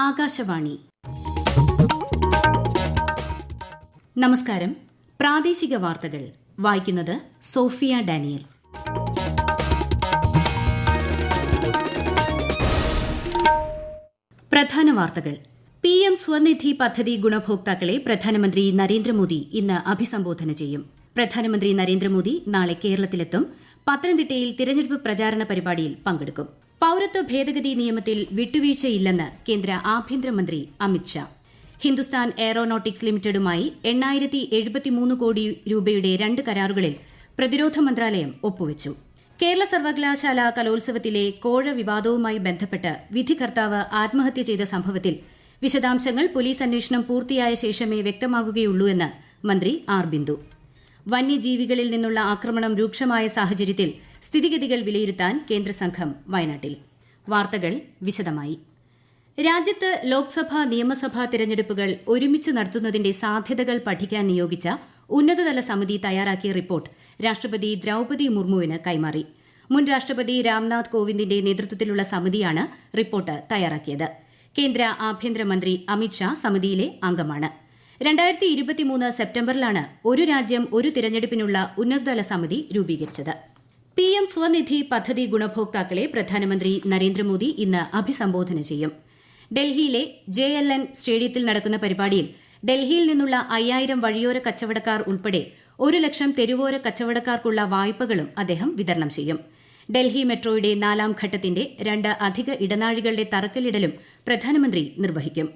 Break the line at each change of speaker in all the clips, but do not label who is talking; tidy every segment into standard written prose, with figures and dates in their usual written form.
ആകാശവാണി. നമസ്കാരം. പ്രാദേശിക വാർത്തകൾ വായിക്കുന്നത് സോഫിയ ഡാനിയൽ. പ്രധാന വാർത്തകൾ. PM സ്വനിധി പദ്ധതി ഗുണഭോക്താക്കളെ പ്രധാനമന്ത്രി നരേന്ദ്രമോദി ഇന്ന് അഭിസംബോധന ചെയ്യും. പ്രധാനമന്ത്രി നരേന്ദ്രമോദി നാളെ കേരളത്തിലെത്തും. പത്തനംതിട്ടയിൽ തിരഞ്ഞെടുപ്പ് പ്രചാരണ പരിപാടിയിൽ പങ്കെടുക്കും. പൌരത്വ ഭേദഗതി നിയമത്തിൽ വിട്ടുവീഴ്ചയില്ലെന്ന് കേന്ദ്ര ആഭ്യന്തരമന്ത്രി അമിത്ഷാ. ഹിന്ദുസ്ഥാൻ എയ്റോനോട്ടിക്സ് ലിമിറ്റഡുമായി 8,073 കോടി രൂപയുടെ 2 കരാറുകളിൽ പ്രതിരോധ മന്ത്രാലയം ഒപ്പുവച്ചു. കേരള സർവകലാശാല കലോത്സവത്തിലെ കോഴ വിവാദവുമായി ബന്ധപ്പെട്ട് വിധികർത്താവ് ആത്മഹത്യ ചെയ്ത സംഭവത്തിൽ വിശദാംശങ്ങൾ പോലീസ് അന്വേഷണം പൂർത്തിയായ ശേഷമേ വ്യക്തമാകുകയുള്ളൂ എന്ന് മന്ത്രി ആർ ബിന്ദു. വന്യജീവികളിൽ നിന്നുള്ള ആക്രമണം രൂക്ഷമായ സാഹചര്യത്തിൽ സ്ഥിതിഗതികൾ വിലയിരുത്താൻ കേന്ദ്രസംഘം വയനാട്ടിൽ. വാർത്തകൾ വിശദമായി. രാജ്യത്ത് ലോക്സഭാ നിയമസഭാ തിരഞ്ഞെടുപ്പുകൾ ഒരുമിച്ച് നടത്തുന്നതിന്റെ സാധ്യതകൾ പഠിക്കാൻ നിയോഗിച്ച ഉന്നതതല സമിതി തയ്യാറാക്കിയ റിപ്പോർട്ട് രാഷ്ട്രപതി ദ്രൌപദി മുർമുവിന് കൈമാറി. മുൻ രാഷ്ട്രപതി രാംനാഥ് കോവിന്ദിന്റെ നേതൃത്വത്തിലുള്ള സമിതിയാണ് റിപ്പോർട്ട് തയ്യാറാക്കിയത്. കേന്ദ്ര ആഭ്യന്തരമന്ത്രി അമിത്ഷാ സമിതിയിലെ അംഗമാണ്. 2023 സെപ്റ്റംബറിലാണ് ഒരു രാജ്യം ഒരു തിരഞ്ഞെടുപ്പിനുള്ള ഉന്നതതല സമിതി രൂപീകരിച്ചത്. PM സ്വനിധി പദ്ധതി ഗുണഭോക്താക്കളെ പ്രധാനമന്ത്രി നരേന്ദ്രമോദി ഇന്ന് അഭിസംബോധന ചെയ്യും. ഡൽഹിയിലെ JLN സ്റ്റേഡിയത്തിൽ നടക്കുന്ന പരിപാടിയിൽ ഡൽഹിയിൽ നിന്നുള്ള 5000 വഴിയോര കച്ചവടക്കാർ ഉൾപ്പെടെ 1 ലക്ഷം തെരുവോര കച്ചവടക്കാർക്കുള്ള വായ്പകളും അദ്ദേഹം വിതരണം ചെയ്യും. ഡൽഹി മെട്രോയുടെ 4ാം ഘട്ടത്തിന്റെ 2 അധിക ഇടനാഴികളുടെ തറക്കല്ലിടലും പ്രധാനമന്ത്രി നിർവഹിക്കും.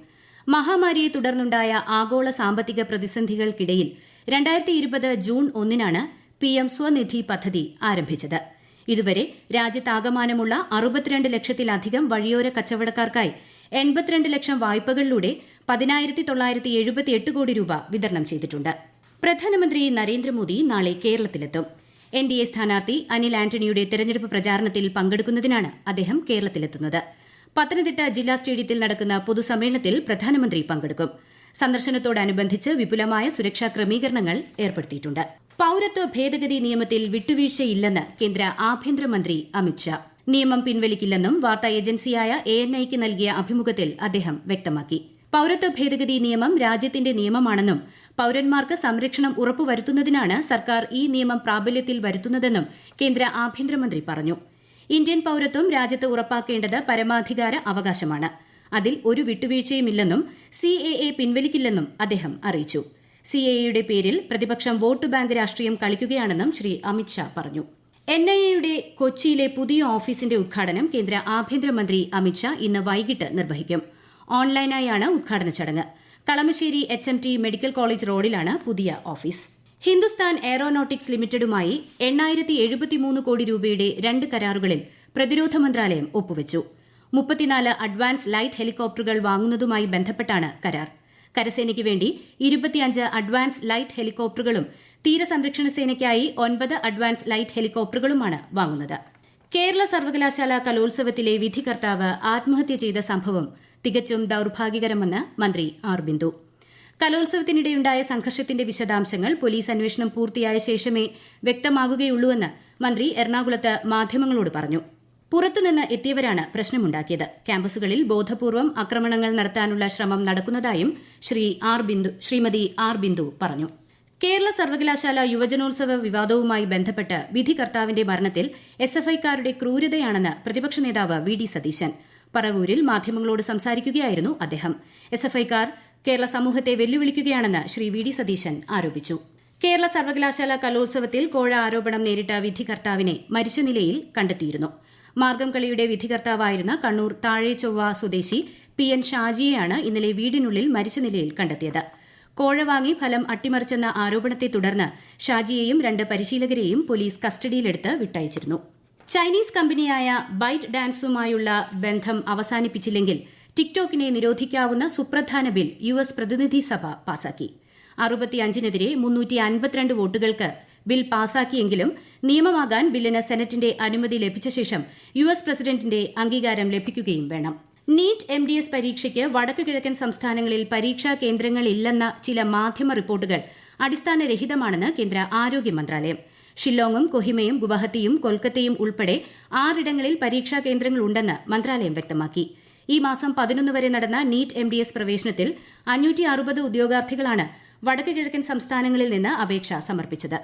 മഹാമാരിയെ തുടർന്നുണ്ടായ ആഗോള സാമ്പത്തിക പ്രതിസന്ധികൾക്കിടയിൽ 2020 ജൂൺ 1-നാണ് PM സ്വനിധി പദ്ധതി ആരംഭിച്ചത്. ഇതുവരെ രാജ്യത്താകമാനമുള്ള 62 ലക്ഷത്തിലധികം വഴിയോര കച്ചവടക്കാർക്കായി 82 ലക്ഷം വായ്പകളിലൂടെ 10,978 കോടി രൂപ വിതരണം ചെയ്തിട്ടുണ്ട്. പ്രധാനമന്ത്രി നരേന്ദ്രമോദി നാളെ കേരളത്തിലെത്തും. NDA സ്ഥാനാർത്ഥി അനിൽ ആന്റണിയുടെ തെരഞ്ഞെടുപ്പ് പ്രചാരണത്തിൽ പങ്കെടുക്കുന്നതിനാണ് അദ്ദേഹം കേരളത്തിലെത്തുന്നത്. പത്തനംതിട്ട ജില്ലാ സ്റ്റേഡിയത്തിൽ നടക്കുന്ന പൊതുസമ്മേളനത്തിൽ പ്രധാനമന്ത്രി പങ്കെടുക്കും. സന്ദർശനത്തോടനുബന്ധിച്ച് വിപുലമായ സുരക്ഷാ ക്രമീകരണങ്ങൾ ഏർപ്പെടുത്തിയിട്ടുണ്ട്. പൌരത്വ ഭേദഗതി നിയമത്തിൽ വിട്ടുവീഴ്ചയില്ലെന്ന് കേന്ദ്ര ആഭ്യന്തരമന്ത്രി അമിത്ഷാ. നിയമം പിൻവലിക്കില്ലെന്നും വാർത്താ ഏജൻസിയായ ANIക്ക് നൽകിയ അഭിമുഖത്തിൽ അദ്ദേഹം വ്യക്തമാക്കി. പൌരത്വ ഭേദഗതി നിയമം രാജ്യത്തിന്റെ നിയമമാണെന്നും പൌരന്മാർക്ക് സംരക്ഷണം ഉറപ്പുവരുത്തുന്നതിനാണ് സർക്കാർ ഈ നിയമം പ്രാബല്യത്തിൽ വരുത്തുന്നതെന്നും കേന്ദ്ര ആഭ്യന്തരമന്ത്രി പറഞ്ഞു. ഇന്ത്യൻ പൌരത്വം രാജ്യത്ത് ഉറപ്പാക്കേണ്ടത് പരമാധികാര അവകാശമാണ്. അതിൽ ഒരു വിട്ടുവീഴ്ചയുമില്ലെന്നും CAA പിൻവലിക്കില്ലെന്നും അദ്ദേഹം അറിയിച്ചു. CAAയുടെ പേരിൽ പ്രതിപക്ഷം വോട്ട് ബാങ്ക് രാഷ്ട്രീയം കളിക്കുകയാണെന്നും ശ്രീ അമിത്ഷാ പറഞ്ഞു. NIAയുടെ കൊച്ചിയിലെ പുതിയ ഓഫീസിന്റെ ഉദ്ഘാടനം കേന്ദ്ര ആഭ്യന്തരമന്ത്രി അമിത്ഷാ ഇന്ന് വൈകിട്ട് നിർവഹിക്കും. ഓൺലൈനായാണ് ഉദ്ഘാടന ചടങ്ങ്. കളമശ്ശേരി HMT മെഡിക്കൽ കോളേജ് റോഡിലാണ് പുതിയ ഓഫീസ്. ഹിന്ദുസ്ഥാൻ എയ്റോനോട്ടിക്സ് ലിമിറ്റഡുമായി 8,073 കോടി രൂപയുടെ 2 കരാറുകളിൽ പ്രതിരോധ മന്ത്രാലയം ഒപ്പുവച്ചു. 34 അഡ്വാൻസ് ലൈറ്റ് ഹെലികോപ്റ്ററുകൾ വാങ്ങുന്നതുമായി ബന്ധപ്പെട്ടാണ് കരാർ. കരസേനയ്ക്ക് വേണ്ടി 25 അഡ്വാൻസ് ലൈറ്റ് ഹെലികോപ്റ്ററുകളും തീരസംരക്ഷണ സേനയ്ക്കായി 9 അഡ്വാൻസ് ലൈറ്റ് ഹെലികോപ്റ്ററുകളുമാണ് വാങ്ങുന്നത്. കേരള സർവകലാശാല കലോത്സവത്തിലെ വിധികർത്താവ് ആത്മഹത്യ ചെയ്ത സംഭവം തികച്ചും ദൌർഭാഗ്യകരമെന്ന് മന്ത്രി ആർ ബിന്ദു. കലോത്സവത്തിനിടെയുണ്ടായ സംഘർഷത്തിന്റെ വിശദാംശങ്ങൾ പോലീസ് അന്വേഷണം പൂർത്തിയായ ശേഷമേ വ്യക്തമാകുകയുള്ളൂവെന്ന് മന്ത്രി എറണാകുളത്ത് മാധ്യമങ്ങളോട് പറഞ്ഞു. പുറത്തുനിന്ന് എത്തിയവരാണ് പ്രശ്നമുണ്ടാക്കിയത്. ക്യാമ്പസുകളിൽ ബോധപൂർവം ആക്രമണങ്ങൾ നടത്താനുള്ള ശ്രമം നടക്കുന്നതായും ശ്രീമതി ആർ ബിന്ദു പറഞ്ഞു. കേരള സർവകലാശാല യുവജനോത്സവ വിവാദവുമായി ബന്ധപ്പെട്ട് വിധികർത്താവിന്റെ മരണത്തിൽ SFIക്കാരുടെ ക്രൂരതയാണെന്ന് പ്രതിപക്ഷ നേതാവ് VD സതീശൻ. പറവൂരിൽ മാധ്യമങ്ങളോട് സംസാരിക്കുകയായിരുന്നു അദ്ദേഹം. SFIക്കാർ കേരള സമൂഹത്തെ വെല്ലുവിളിക്കുകയാണെന്ന് ശ്രീ VD സതീശൻ ആരോപിച്ചു. കേരള സർവകലാശാല കലോത്സവത്തിൽ കോഴ ആരോപണം നേരിട്ട വിധികർത്താവിനെ മരിച്ച നിലയിൽ കണ്ടെത്തിയിരുന്നു. മാർഗം കളിയുടെ വിധികർത്താവായിരുന്ന കണ്ണൂർ താഴെചൊവ്വ സ്വദേശി PN ഷാജിയെയാണ് ഇന്നലെ വീടിനുള്ളിൽ മരിച്ച നിലയിൽ കണ്ടെത്തിയത്. കോഴ വാങ്ങി ഫലം അട്ടിമറിച്ചെന്ന ആരോപണത്തെ തുടർന്ന് ഷാജിയെയും 2 പരിശീലകരെയും പോലീസ് കസ്റ്റഡിയിലെടുത്ത് വിട്ടയച്ചിരുന്നു. ചൈനീസ് കമ്പനിയായ ബൈറ്റ് ഡാൻസുമായുള്ള ബന്ധം അവസാനിപ്പിച്ചില്ലെങ്കിൽ ടിക്ടോക്കിനെ നിരോധിക്കാവുന്ന സുപ്രധാന ബിൽ US പ്രതിനിധി സഭ പാസാക്കി. 65-നെതിരെ 352 വോട്ടുകൾക്ക് ബിൽ പാസാക്കിയെങ്കിലും നിയമമാകാൻ ബില്ലിന് സെനറ്റിന്റെ അനുമതി ലഭിച്ച ശേഷം US പ്രസിഡന്റിന്റെ അംഗീകാരം ലഭിക്കുകയും വേണം. നീറ്റ് MDS പരീക്ഷയ്ക്ക് വടക്കു കിഴക്കൻ സംസ്ഥാനങ്ങളിൽ പരീക്ഷാ കേന്ദ്രങ്ങളില്ലെന്ന ചില മാധ്യമ റിപ്പോർട്ടുകൾ അടിസ്ഥാനരഹിതമാണെന്ന് കേന്ദ്ര ആരോഗ്യ മന്ത്രാലയം. ഷില്ലോങ്ങും കൊഹിമയും ഗുവാഹത്തിയും കൊൽക്കത്തയും ഉൾപ്പെടെ 6 ഇടങ്ങളിൽ പരീക്ഷാ കേന്ദ്രങ്ങളുണ്ടെന്ന് മന്ത്രാലയം വ്യക്തമാക്കി. ഈ മാസം 11 വരെ നടന്ന നീറ്റ് MDS പ്രവേശനത്തിൽ 560 ഉദ്യോഗാർത്ഥികളാണ് വടക്ക് കിഴക്കൻ സംസ്ഥാനങ്ങളിൽ നിന്ന് അപേക്ഷ സമർപ്പിച്ചത്.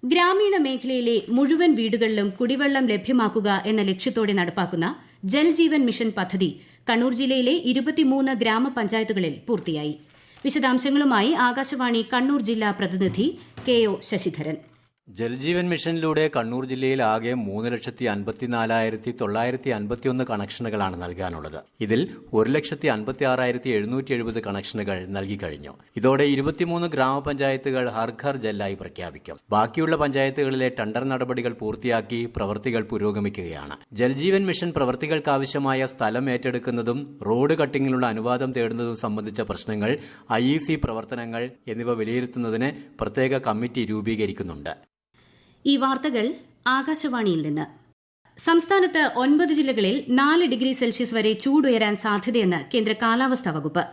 ഗ്രാമീണ മേഖലയിലെ മുഴുവൻ വീടുകളിലും കുടിവെള്ളം ലഭ്യമാക്കുക എന്ന ലക്ഷ്യത്തോടെ നടപ്പാക്കുന്ന ജൽജീവൻ മിഷൻ പദ്ധതി കണ്ണൂർ ജില്ലയിലെ 23 ഗ്രാമപഞ്ചായത്തുകളിൽ പൂർത്തിയായി. വിശദാംശങ്ങളുമായി ആകാശവാണി കണ്ണൂർ ജില്ലാ പ്രതിനിധി KO ശശിധരൻ.
ജൽജീവൻ മിഷനിലൂടെ കണ്ണൂർ ജില്ലയിൽ ആകെ 3,54,951 കണക്ഷനുകളാണ് നൽകാനുള്ളത്. ഇതിൽ 1,56,770 കണക്ഷനുകൾ നൽകിക്കഴിഞ്ഞു. ഇതോടെ 23 ഗ്രാമപഞ്ചായത്തുകൾ ഹർ ഘർ ജല്ലായി പ്രഖ്യാപിക്കും. ബാക്കിയുള്ള പഞ്ചായത്തുകളിലെ ടെൻഡർ നടപടികൾ പൂർത്തിയാക്കി പ്രവൃത്തികൾ പുരോഗമിക്കുകയാണ്. ജൽജീവൻ മിഷൻ പ്രവൃത്തികൾക്കാവശ്യമായ സ്ഥലം ഏറ്റെടുക്കുന്നതും റോഡ് കട്ടിങ്ങിനുള്ള അനുവാദം തേടുന്നതും സംബന്ധിച്ച പ്രശ്നങ്ങൾ, IEC പ്രവർത്തനങ്ങൾ എന്നിവ വിലയിരുത്തുന്നതിന് പ്രത്യേക കമ്മിറ്റി രൂപീകരിക്കുന്നുണ്ട്.
ഈ വാർത്തകൾ ആകാശവാണിയിൽ നിന്ന്. സംസ്ഥാനത്ത് 9 ജില്ലകളിൽ 4 ഡിഗ്രി സെൽഷ്യസ് വരെ ചൂടുയരാൻ സാധ്യതയെന്ന് കേന്ദ്ര കാലാവസ്ഥാ വകുപ്പ്.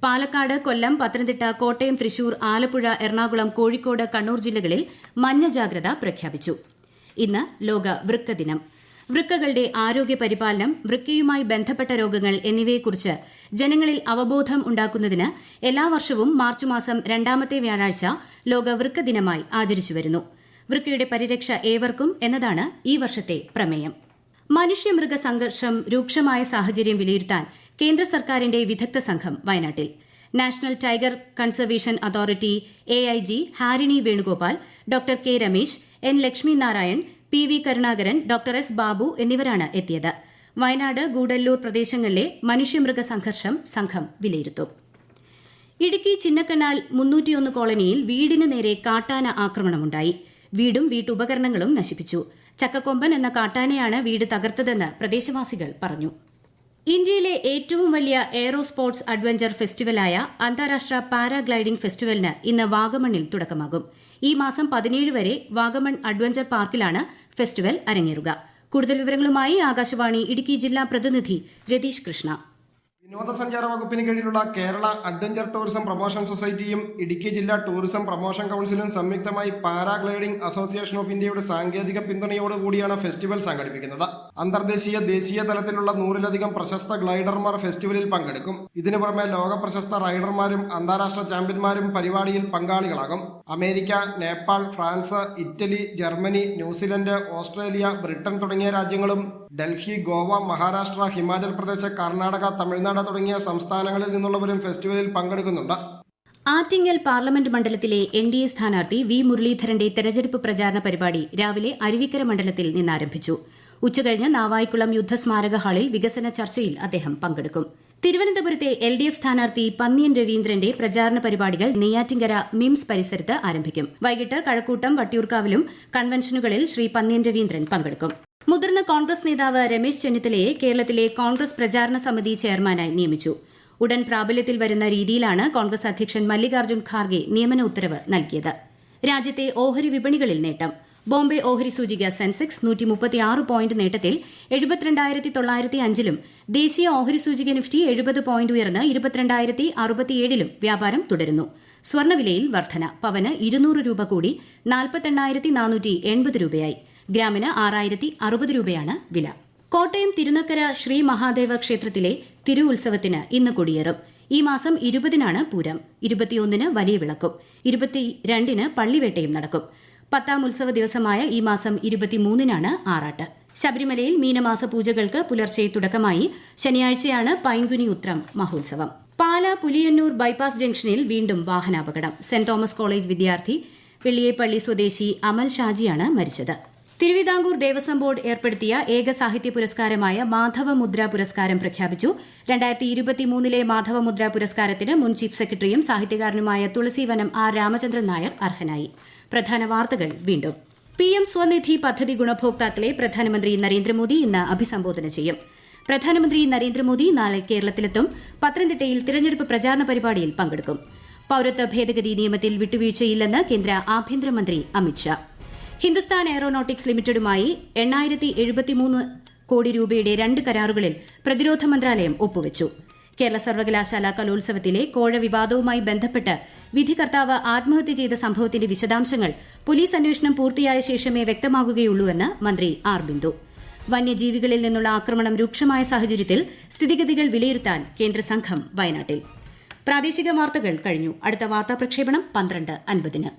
പാലക്കാട്, കൊല്ലം, പത്തനംതിട്ട, കോട്ടയം, തൃശൂർ, ആലപ്പുഴ, എറണാകുളം, കോഴിക്കോട്, കണ്ണൂർ ജില്ലകളിൽ മഞ്ഞ ജാഗ്രത പ്രഖ്യാപിച്ചു. ഇന്ന് ലോക വൃക്ക ദിനം. വൃക്കകളുടെ ആരോഗ്യ പരിപാലനം, വൃക്കയുമായി ബന്ധപ്പെട്ട രോഗങ്ങൾ എന്നിവയെക്കുറിച്ച് ജനങ്ങളിൽ അവബോധം ഉണ്ടാക്കുന്നതിന് എല്ലാ വർഷവും മാർച്ച് മാസം 2ാമത്തെ വ്യാഴാഴ്ച ലോക വൃക്ക ദിനമായി ആചരിച്ചുവരുന്നു. വൃക്കയുടെ പരിരക്ഷ ഏവർക്കും എന്നതാണ് ഈ വർഷത്തെ പ്രമേയം. മനുഷ്യമൃഗ സംഘർഷം രൂക്ഷമായ സാഹചര്യം വിലയിരുത്താൻ കേന്ദ്ര സർക്കാരിന്റെ വിദഗ്ധ സംഘം വയനാട്ടിൽ. National tiger conservation authority AIG Harini Venugopal, doctor K Ramesh, N Lakshmi Narayan, PV Karunakaran, doctor S Babu എന്നിവരാണ് എത്തിയത്. വയനാട്, ഗൂഡല്ലൂർ പ്രദേശങ്ങളിലെ മനുഷ്യമൃഗ സംഘർഷം സംഘം വിലയിരുത്തും. ഇടുക്കി ചിന്നക്കനാൽ 301 കോളനിയിൽ വീടിന് നേരെ കാട്ടാന ആക്രമണമുണ്ടായി. വീടും വീട്ടുപകരണങ്ങളും നശിപ്പിച്ചു. ചക്കക്കൊമ്പൻ എന്ന കാട്ടാനയാണ് വീട് തകർത്തതെന്ന് പ്രദേശവാസികൾ പറഞ്ഞു. ഇന്ത്യയിലെ ഏറ്റവും വലിയ എയ്റോ സ്പോർട്സ് അഡ്വഞ്ചർ ഫെസ്റ്റിവലായ അന്താരാഷ്ട്ര പാരാഗ്ലൈഡിംഗ് ഫെസ്റ്റിവലിന് ഇന്ന് വാഗമണിൽ തുടക്കമാകും. ഈ മാസം 17 വരെ വാഗമൺ അഡ്വഞ്ചർ പാർക്കിലാണ് ഫെസ്റ്റിവൽ അരങ്ങേറുക. കൂടുതൽ വിവരങ്ങളുമായി ആകാശവാണി ഇടുക്കി ജില്ലാ പ്രതിനിധി രതീഷ് കൃഷ്ണ.
വിനോദസഞ്ചാര വകുപ്പിന് കീഴിലുള്ള കേരള അഡ്വഞ്ചർ ടൂറിസം പ്രൊമോഷൻ സൊസൈറ്റിയും ഇടുക്കി ജില്ലാ ടൂറിസം പ്രൊമോഷൻ കൌൺസിലും സംയുക്തമായി പാരാഗ്ലൈഡിംഗ് അസോസിയേഷൻ ഓഫ് ഇന്ത്യയുടെ സാങ്കേതിക പിന്തുണയോടുകൂടിയാണ് ഫെസ്റ്റിവൽ സംഘടിപ്പിക്കുന്നത്. അന്തർദേശീയ, ദേശീയ തലത്തിലുള്ള 100-ലധികം പ്രശസ്ത ഗ്ലൈഡർമാർ ഫെസ്റ്റിവലിൽ പങ്കെടുക്കും. ഇതിനു പുറമെ ലോക പ്രശസ്ത റൈഡർമാരും അന്താരാഷ്ട്ര ചാമ്പ്യന്മാരും പരിപാടിയിൽ പങ്കാളികളാകും. America, Nepal, France, Italy, Germany, New Zealand, Australia, Britain തുടങ്ങിയ രാജ്യങ്ങളും ഡൽഹി, ഗോവ, മഹാരാഷ്ട്ര, ഹിമാചൽ പ്രദേശ്, കർണാടക, തമിഴ്നാട് തുടങ്ങിയ സംസ്ഥാനങ്ങളിൽ നിന്നുള്ളവരും ഫെസ്റ്റിവലിൽ പങ്കെടുക്കുന്നുണ്ട്.
ആറ്റിങ്ങൽ പാർലമെന്റ് മണ്ഡലത്തിലെ NDA സ്ഥാനാർത്ഥി V മുരളീധരന്റെ തെരഞ്ഞെടുപ്പ് പ്രചാരണ പരിപാടി രാവിലെ അരുവിക്കര മണ്ഡലത്തിൽ നിന്നാരംഭിച്ചു. ഉച്ചകഴിഞ്ഞ് നാവായിക്കുളം യുദ്ധസ്മാരക ഹാളിൽ വികസന ചർച്ചയിൽ അദ്ദേഹം പങ്കെടുക്കും. തിരുവനന്തപുരത്തെ LDF സ്ഥാനാർത്ഥി പന്ന്യൻ രവീന്ദ്രന്റെ പ്രചാരണ പരിപാടികൾ നെയ്യാറ്റിൻകര മിംസ് പരിസരത്ത് ആരംഭിക്കും. വൈകിട്ട് കഴക്കൂട്ടം, വട്ടിയൂർക്കാവിലും കൺവെൻഷനുകളിൽ ശ്രീ പന്ന്യൻ രവീന്ദ്രൻ പങ്കെടുക്കും. മുതിർന്ന കോൺഗ്രസ് നേതാവ് രമേശ് ചെന്നിത്തലയെ കേരളത്തിലെ കോൺഗ്രസ് പ്രചാരണ സമിതി ചെയർമാനായി നിയമിച്ചു. ഉടൻ പ്രാബല്യത്തിൽ വരുന്ന രീതിയിലാണ് കോൺഗ്രസ് അധ്യക്ഷൻ മല്ലികാർജ്ജുൻ ഖാർഗെ നിയമന ഉത്തരവ് നൽകിയത്. രാജ്യത്തെ ഓഹരി വിപണികളിൽ നേട്ടം. ബോംബെ ഓഹരി സൂചിക സെൻസെക്സ് 136 പോയിന്റ് നേട്ടത്തിൽ 72,905-ലും ദേശീയ ഓഹരി സൂചിക നിഫ്റ്റി 70 പോയിന്റ് ഉയർന്ന് 22,067-ലും വ്യാപാരം തുടരുന്നു. സ്വർണ്ണവിലയിൽ വർധന. പവന് 200 രൂപ കൂടി 48,480 രൂപയായി. ഗ്രാമിന് 6,060 രൂപയാണ് വില. കോട്ടയം തിരുനക്കര ശ്രീ മഹാദേവ ക്ഷേത്രത്തിലെ തിരുവുത്സവത്തിന് ഇന്ന് കൊടിയേറും. ഈ മാസം 20-നാണ് പൂരം, 21-ന് വലിയ വിളക്കും, 22-ന് പള്ളിവേട്ടയും നടക്കും. 10ാം ഉത്സവ ദിവസമായ ഈ മാസം 23-നാണ് ആറാട്ട്. ശബരിമലയിൽ മീനമാസ പൂജകൾക്ക് പുലർച്ചെ തുടക്കമായി. ശനിയാഴ്ചയാണ് പൈങ്കുനി ഉത്രം മഹോത്സവം. പാലാ പുലിയന്നൂർ ബൈപ്പാസ് ജംഗ്ഷനിൽ വീണ്ടും വാഹനാപകടം. സെന്റ് തോമസ് കോളേജ് വിദ്യാർത്ഥി വെള്ളിയേപ്പള്ളി സ്വദേശി അമൽ ഷാജിയാണ് മരിച്ചത്. തിരുവിതാംകൂർ ദേവസ്വം ബോർഡ് ഏർപ്പെടുത്തിയ ഏക സാഹിത്യ പുരസ്കാരമായ മാധവമുദ്ര പുരസ്കാരം പ്രഖ്യാപിച്ചു. 2023-ലെ മാധവമുദ്ര പുരസ്കാരത്തിന് മുൻ ചീഫ് സെക്രട്ടറിയും സാഹിത്യകാരനുമായ തുളസീവനം R രാമചന്ദ്രൻ നായർ അർഹനായി. പ്രധാന വാർത്തകൾ വീണ്ടും. PM സ്വനിധി പദ്ധതി ഗുണഭോക്താക്കളെ പ്രധാനമന്ത്രി നരേന്ദ്രമോദി ഇന്ന് അഭിസംബോധന ചെയ്യും. പ്രധാനമന്ത്രി നരേന്ദ്രമോദി നാളെ കേരളത്തിലെത്തും. പത്തനംതിട്ടയിൽ തിരഞ്ഞെടുപ്പ് പ്രചാരണ പരിപാടിയിൽ പങ്കെടുക്കും. പൌരത്വ ഭേദഗതി നിയമത്തിൽ വിട്ടുവീഴ്ചയില്ലെന്ന് കേന്ദ്ര ആഭ്യന്തരമന്ത്രി അമിത്ഷാ. ഹിന്ദുസ്ഥാൻ എയ്റോനോട്ടിക്സ് ലിമിറ്റഡുമായി 8,073 കോടി രൂപയുടെ 2 കരാറുകളിൽ പ്രതിരോധ മന്ത്രാലയം ഒപ്പുവച്ചു. കേരള സർവകലാശാല കലോത്സവത്തിലെ കോഴ വിവാദവുമായി ബന്ധപ്പെട്ട് വിധികർത്താവ് ആത്മഹത്യ ചെയ്ത സംഭവത്തിന്റെ വിശദാംശങ്ങൾ പോലീസ് അന്വേഷണം പൂർത്തിയായ ശേഷമേ വ്യക്തമാകുകയുള്ളൂവെന്ന് മന്ത്രി ആർ ബിന്ദു. വന്യജീവികളിൽ നിന്നുള്ള ആക്രമണം രൂക്ഷമായ സാഹചര്യത്തിൽ സ്ഥിതിഗതികൾ വിലയിരുത്താൻ കേന്ദ്ര സംഘം വയനാട്ടിൽ. പ്രാദേശിക വാർത്തകൾ കഴിഞ്ഞു. അടുത്ത വാർത്താ പ്രക്ഷേപണം 12:50.